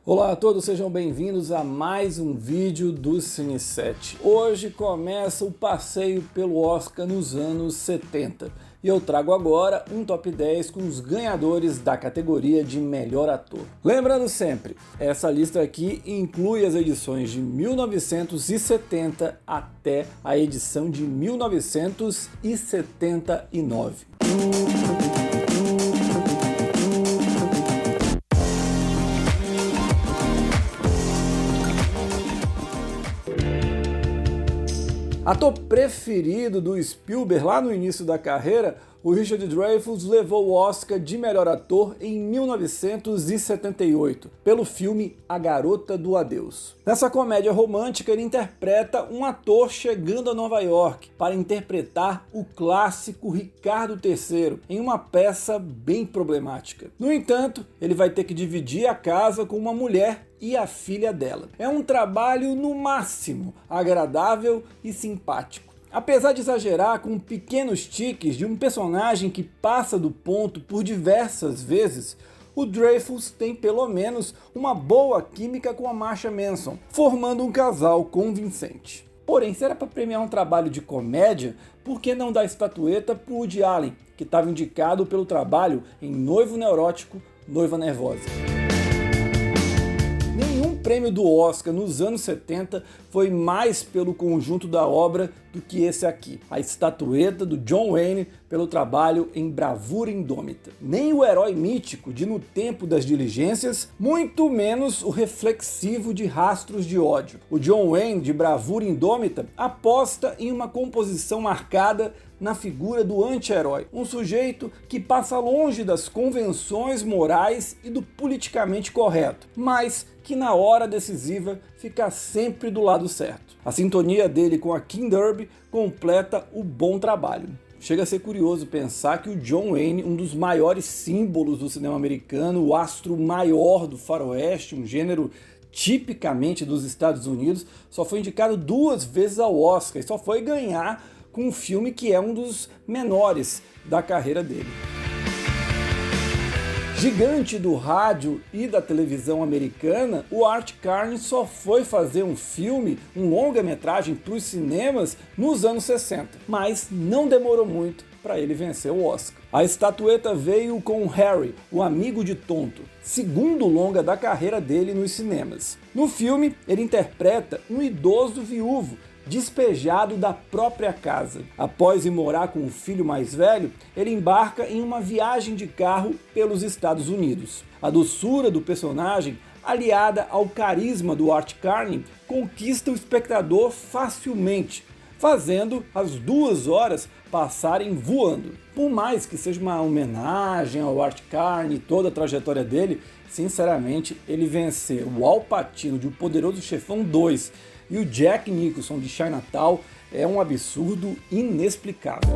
Olá a todos, sejam bem-vindos a mais um vídeo do Cine7. Hoje começa o passeio pelo Oscar nos anos 70 e eu trago agora um top 10 com os ganhadores da categoria de melhor ator. Lembrando sempre, essa lista aqui inclui as edições de 1970 até a edição de 1979. Ator preferido do Spielberg lá no início da carreira, o Richard Dreyfuss levou o Oscar de melhor ator em 1978, pelo filme A Garota do Adeus. Nessa comédia romântica, ele interpreta um ator chegando a Nova York para interpretar o clássico Ricardo III em uma peça bem problemática. No entanto, ele vai ter que dividir a casa com uma mulher e a filha dela. É um trabalho no máximo agradável e simpático. Apesar de exagerar com pequenos tiques de um personagem que passa do ponto por diversas vezes, o Dreyfuss tem pelo menos uma boa química com a Marsha Manson, formando um casal convincente. Porém, se era para premiar um trabalho de comédia, por que não dar estatueta para o Woody Allen, que estava indicado pelo trabalho em Noivo Neurótico, Noiva Nervosa? Nenhum prêmio do Oscar nos anos 70 foi mais pelo conjunto da obra do que esse aqui, a estatueta do John Wayne pelo trabalho em Bravura Indômita. Nem o herói mítico de No Tempo das Diligências, muito menos o reflexivo de Rastros de Ódio. O John Wayne de Bravura Indômita aposta em uma composição marcada na figura do anti-herói, um sujeito que passa longe das convenções morais e do politicamente correto, mas que na hora decisiva fica sempre do lado certo. A sintonia dele com a Kim Derby completa o bom trabalho. Chega a ser curioso pensar que o John Wayne, um dos maiores símbolos do cinema americano, o astro maior do faroeste, um gênero tipicamente dos Estados Unidos, só foi indicado 2 vezes ao Oscar e só foi ganhar com um filme que é um dos menores da carreira dele. Gigante do rádio e da televisão americana, o Art Carney só foi fazer um filme, um longa-metragem para os cinemas nos anos 60, mas não demorou muito para ele vencer o Oscar. A estatueta veio com Harry, o Amigo de Tonto, segundo longa da carreira dele nos cinemas. No filme, ele interpreta um idoso viúvo despejado da própria casa. Após ir morar com o filho mais velho, ele embarca em uma viagem de carro pelos Estados Unidos. A doçura do personagem, aliada ao carisma do Art Carney, conquista o espectador facilmente, fazendo as 2 horas passarem voando. Por mais que seja uma homenagem ao Art Carney e toda a trajetória dele, sinceramente, ele vencer o Al Pacino de O Poderoso Chefão 2 e o Jack Nicholson de Chinatown é um absurdo inexplicável.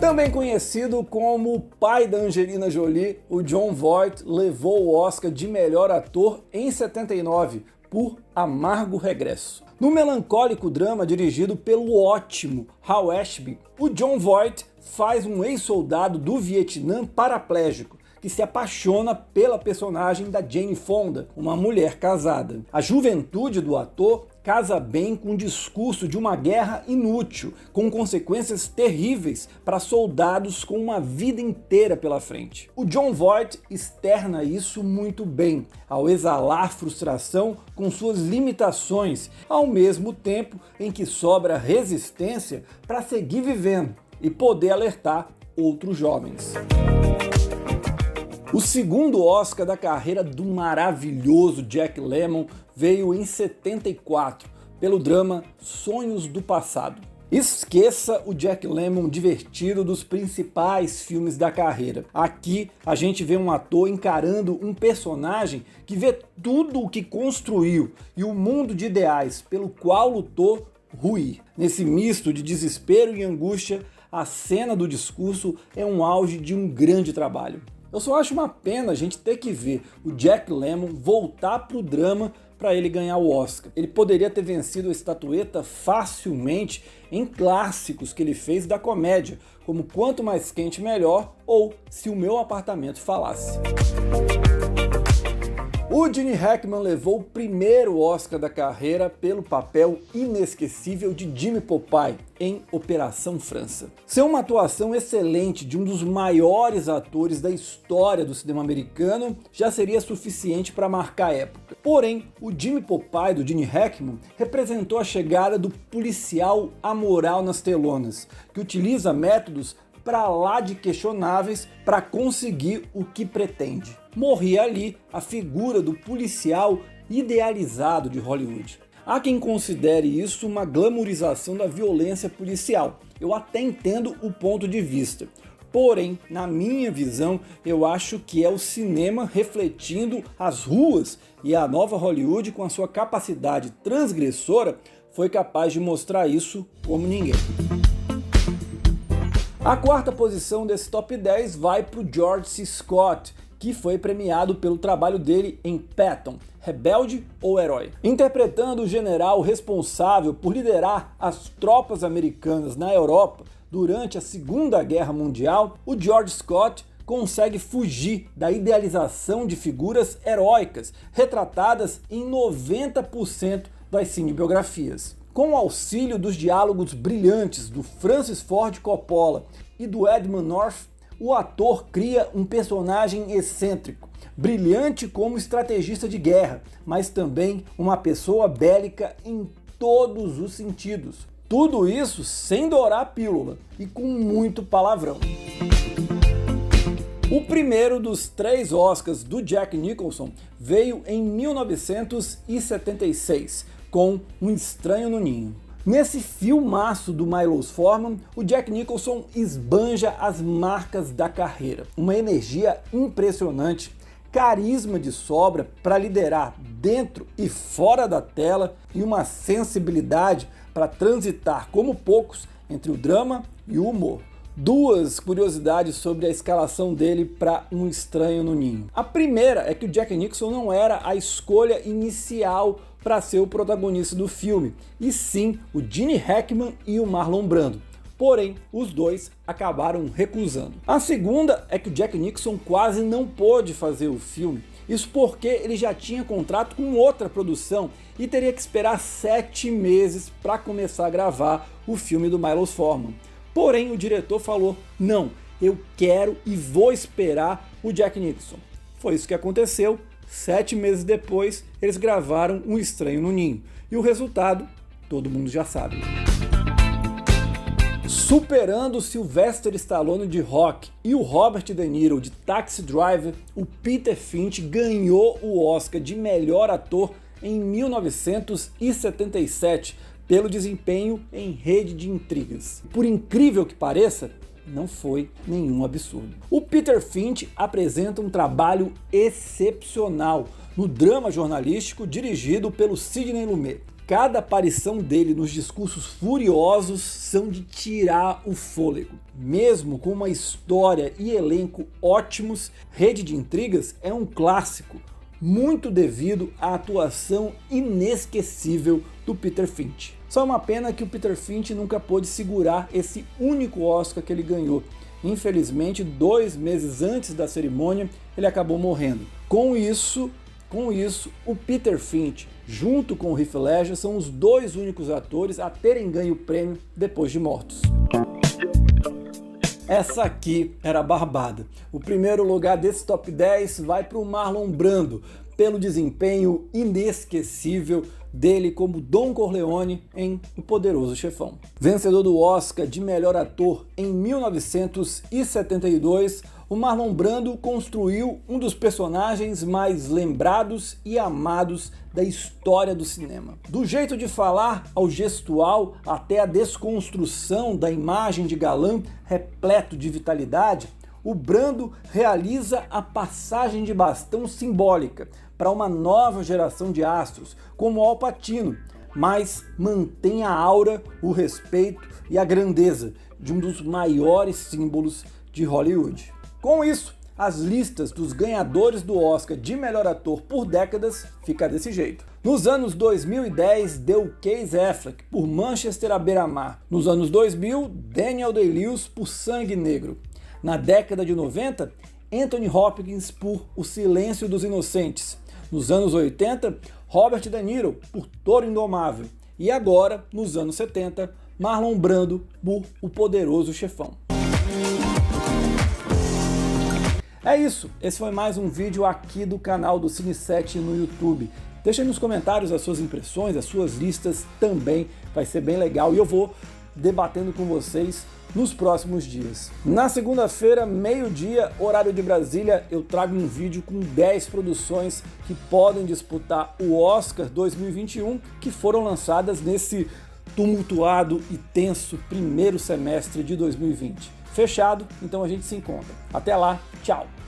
Também conhecido como o pai da Angelina Jolie, o Jon Voight levou o Oscar de melhor ator em 79 por Amargo Regresso. No melancólico drama dirigido pelo ótimo Hal Ashby, o Jon Voight faz um ex-soldado do Vietnã paraplégico que se apaixona pela personagem da Jane Fonda, uma mulher casada. A juventude do ator casa bem com o discurso de uma guerra inútil, com consequências terríveis para soldados com uma vida inteira pela frente. O Jon Voight externa isso muito bem, ao exalar frustração com suas limitações, ao mesmo tempo em que sobra resistência para seguir vivendo e poder alertar outros jovens. O segundo Oscar da carreira do maravilhoso Jack Lemmon veio em 74, pelo drama Sonhos do Passado. Esqueça o Jack Lemmon divertido dos principais filmes da carreira. Aqui a gente vê um ator encarando um personagem que vê tudo o que construiu e o mundo de ideais pelo qual lutou ruir. Nesse misto de desespero e angústia, a cena do discurso é um auge de um grande trabalho. Eu só acho uma pena a gente ter que ver o Jack Lemmon voltar pro drama para ele ganhar o Oscar. Ele poderia ter vencido a estatueta facilmente em clássicos que ele fez da comédia, como Quanto Mais Quente Melhor ou Se o Meu Apartamento Falasse. O Gene Hackman levou o primeiro Oscar da carreira pelo papel inesquecível de Jimmy Popeye em Operação França. Ser uma atuação excelente de um dos maiores atores da história do cinema americano já seria suficiente para marcar a época. Porém, o Jimmy Popeye do Gene Hackman representou a chegada do policial amoral nas telonas, que utiliza métodos para lá de questionáveis para conseguir o que pretende. Morria ali a figura do policial idealizado de Hollywood. Há quem considere isso uma glamourização da violência policial. Eu até entendo o ponto de vista. Porém, na minha visão, eu acho que é o cinema refletindo as ruas, e a nova Hollywood, com a sua capacidade transgressora, foi capaz de mostrar isso como ninguém. A quarta posição desse top 10 vai para o George C. Scott, que foi premiado pelo trabalho dele em Patton, Rebelde ou Herói. Interpretando o general responsável por liderar as tropas americanas na Europa durante a Segunda Guerra Mundial, o George Scott consegue fugir da idealização de figuras heróicas retratadas em 90% das cinebiografias. Com o auxílio dos diálogos brilhantes do Francis Ford Coppola e do Edmund North, o ator cria um personagem excêntrico, brilhante como estrategista de guerra, mas também uma pessoa bélica em todos os sentidos. Tudo isso sem dourar a pílula e com muito palavrão. O primeiro dos 3 Oscars do Jack Nicholson veio em 1976, com Um Estranho no Ninho. Nesse filmaço do Milos Forman, o Jack Nicholson esbanja as marcas da carreira. Uma energia impressionante, carisma de sobra para liderar dentro e fora da tela e uma sensibilidade para transitar como poucos entre o drama e o humor. Duas curiosidades sobre a escalação dele para Um Estranho no Ninho. A primeira é que o Jack Nicholson não era a escolha inicial para ser o protagonista do filme, e sim o Gene Hackman e o Marlon Brando. Porém, os dois acabaram recusando. A segunda é que o Jack Nicholson quase não pôde fazer o filme. Isso porque ele já tinha contrato com outra produção e teria que esperar 7 meses para começar a gravar o filme do Milos Forman. Porém, o diretor falou: não, eu quero e vou esperar o Jack Nicholson. Foi isso que aconteceu. 7 meses depois, eles gravaram Um Estranho no Ninho. E o resultado, todo mundo já sabe. Superando Sylvester Stallone de Rock e o Robert De Niro de Taxi Driver, o Peter Finch ganhou o Oscar de melhor ator em 1977 pelo desempenho em Rede de Intrigas. Por incrível que pareça, não foi nenhum absurdo. O Peter Finch apresenta um trabalho excepcional no drama jornalístico dirigido pelo Sidney Lumet. Cada aparição dele nos discursos furiosos são de tirar o fôlego. Mesmo com uma história e elenco ótimos, Rede de Intrigas é um clássico, muito devido à atuação inesquecível do Peter Finch. Só uma pena que o Peter Finch nunca pôde segurar esse único Oscar que ele ganhou. Infelizmente, 2 meses antes da cerimônia, ele acabou morrendo. Com isso, o Peter Finch, junto com o Heath Ledger, são os 2 únicos atores a terem ganho o prêmio depois de mortos. Essa aqui era barbada. O primeiro lugar desse top 10 vai para o Marlon Brando, pelo desempenho inesquecível dele como Don Corleone em O Poderoso Chefão. Vencedor do Oscar de melhor ator em 1972, o Marlon Brando construiu um dos personagens mais lembrados e amados da história do cinema. Do jeito de falar ao gestual, até a desconstrução da imagem de galã repleto de vitalidade, o Brando realiza a passagem de bastão simbólica para uma nova geração de astros, como Al Pacino, mas mantém a aura, o respeito e a grandeza de um dos maiores símbolos de Hollywood. Com isso, as listas dos ganhadores do Oscar de melhor ator por décadas fica desse jeito. Nos anos 2010 deu Casey Affleck por Manchester à beira-mar. Nos anos 2000, Daniel Day-Lewis por Sangue Negro. Na década de 90, Anthony Hopkins por O Silêncio dos Inocentes. Nos anos 80, Robert De Niro por Toro Indomável. E agora, nos anos 70, Marlon Brando por O Poderoso Chefão. É isso, esse foi mais um vídeo aqui do canal do Cine7 no YouTube. Deixa aí nos comentários as suas impressões, as suas listas também, vai ser bem legal e eu vou debatendo com vocês nos próximos dias. Na segunda-feira, meio-dia, horário de Brasília, eu trago um vídeo com 10 produções que podem disputar o Oscar 2021, que foram lançadas nesse tumultuado e tenso primeiro semestre de 2020. Fechado? Então a gente se encontra. Até lá, tchau!